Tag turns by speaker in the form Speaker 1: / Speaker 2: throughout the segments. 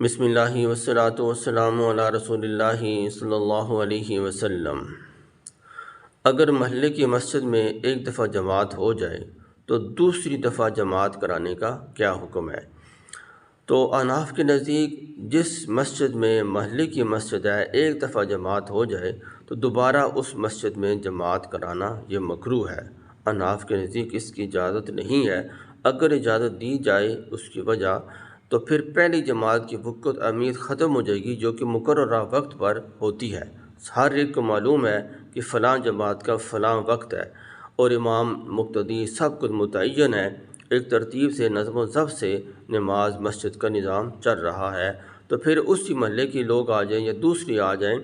Speaker 1: بسم اللہ والصلاۃ والسلام علی رسول اللہ صلی اللہ علیہ وسلم۔ اگر محلے کی مسجد میں ایک دفعہ جماعت ہو جائے تو دوسری دفعہ جماعت کرانے کا کیا حکم ہے؟ تو احناف کے نزدیک جس مسجد میں محلے کی مسجد ہے ایک دفعہ جماعت ہو جائے تو دوبارہ اس مسجد میں جماعت کرانا یہ مکروہ ہے۔ احناف کے نزدیک اس کی اجازت نہیں ہے۔ اگر اجازت دی جائے اس کی وجہ تو پھر پہلی جماعت کی وقت امید ختم ہو جائے گی جو کہ مقررہ وقت پر ہوتی ہے۔ ہر ایک کو معلوم ہے کہ فلاں جماعت کا فلاں وقت ہے اور امام مقتدی سب کچھ متعین ہے، ایک ترتیب سے نظم و ضبط سے نماز مسجد کا نظام چل رہا ہے، تو پھر اسی محلے کے لوگ آ جائیں یا دوسری آ جائیں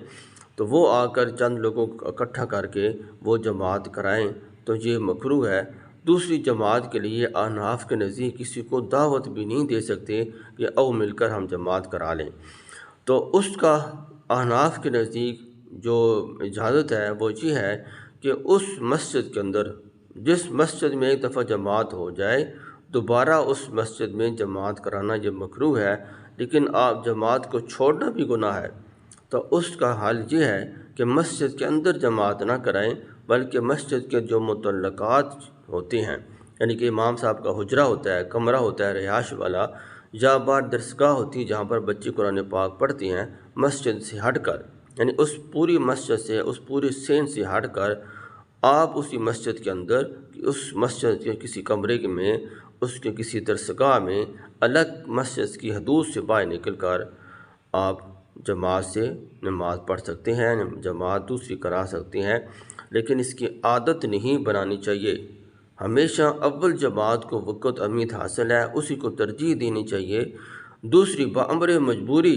Speaker 1: تو وہ آ کر چند لوگوں کو اکٹھا کر کے وہ جماعت کرائیں تو یہ مکروہ ہے۔ دوسری جماعت کے لیے احناف کے نزدیک کسی کو دعوت بھی نہیں دے سکتے کہ او مل کر ہم جماعت کرا لیں، تو اس کا احناف کے نزدیک جو اجازت ہے وہ یہ ہے کہ اس مسجد کے اندر جس مسجد میں ایک دفعہ جماعت ہو جائے دوبارہ اس مسجد میں جماعت کرانا یہ مکروہ ہے، لیکن آپ جماعت کو چھوڑنا بھی گناہ ہے۔ تو اس کا حل یہ ہے کہ مسجد کے اندر جماعت نہ کرائیں بلکہ مسجد کے جو متعلقات ہوتے ہیں، یعنی کہ امام صاحب کا حجرہ ہوتا ہے، کمرہ ہوتا ہے رہائش والا، یا بار درسگاہ ہوتی ہے جہاں پر بچے قرآن پاک پڑھتے ہیں، مسجد سے ہٹ کر، یعنی اس پوری مسجد سے اس پورے سین سے ہٹ کر آپ اسی مسجد کے اندر اس مسجد کے کسی کمرے میں اس کے کسی درسگاہ میں الگ مسجد کی حدود سے باہر نکل کر آپ جماعت سے نماز پڑھ سکتے ہیں، جماعت دوسری کرا سکتے ہیں، لیکن اس کی عادت نہیں بنانی چاہیے۔ ہمیشہ اول جماعت کو وقت امید حاصل ہے اسی کو ترجیح دینی چاہیے۔ دوسری بامر مجبوری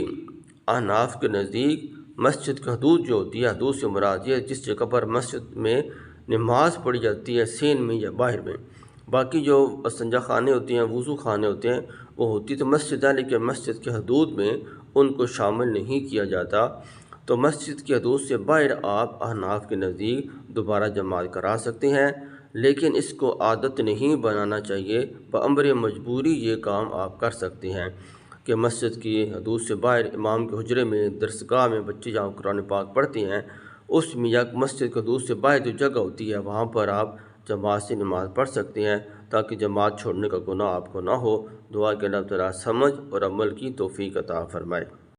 Speaker 1: احناف کے نزدیک مسجد کی حدود جو ہوتی ہے، حدود سے مراد یہ جس جگہ پر مسجد میں نماز پڑھی جاتی ہے سین میں یا باہر میں، باقی جو استنجا خانے ہوتے ہیں، وضو خانے ہوتے ہیں، وہ ہوتی تو مسجد ہے لیکن مسجد کے حدود میں ان کو شامل نہیں کیا جاتا، تو مسجد کی حدود سے باہر آپ احناف کے نزدیک دوبارہ جماعت کرا سکتے ہیں، لیکن اس کو عادت نہیں بنانا چاہیے۔ بامر مجبوری یہ کام آپ کر سکتے ہیں کہ مسجد کی حدود سے باہر امام کے حجرے میں درسگاہ میں بچے جہاں قرآن پاک پڑھتے ہیں اس میں یا مسجد کی حدود سے باہر جو جگہ ہوتی ہے وہاں پر آپ جماعت سے نماز پڑھ سکتے ہیں تاکہ جماعت چھوڑنے کا گناہ آپ کو نہ ہو۔ دعا کہ اللہ تعالیٰ سمجھ اور عمل کی توفیق عطا فرمائے۔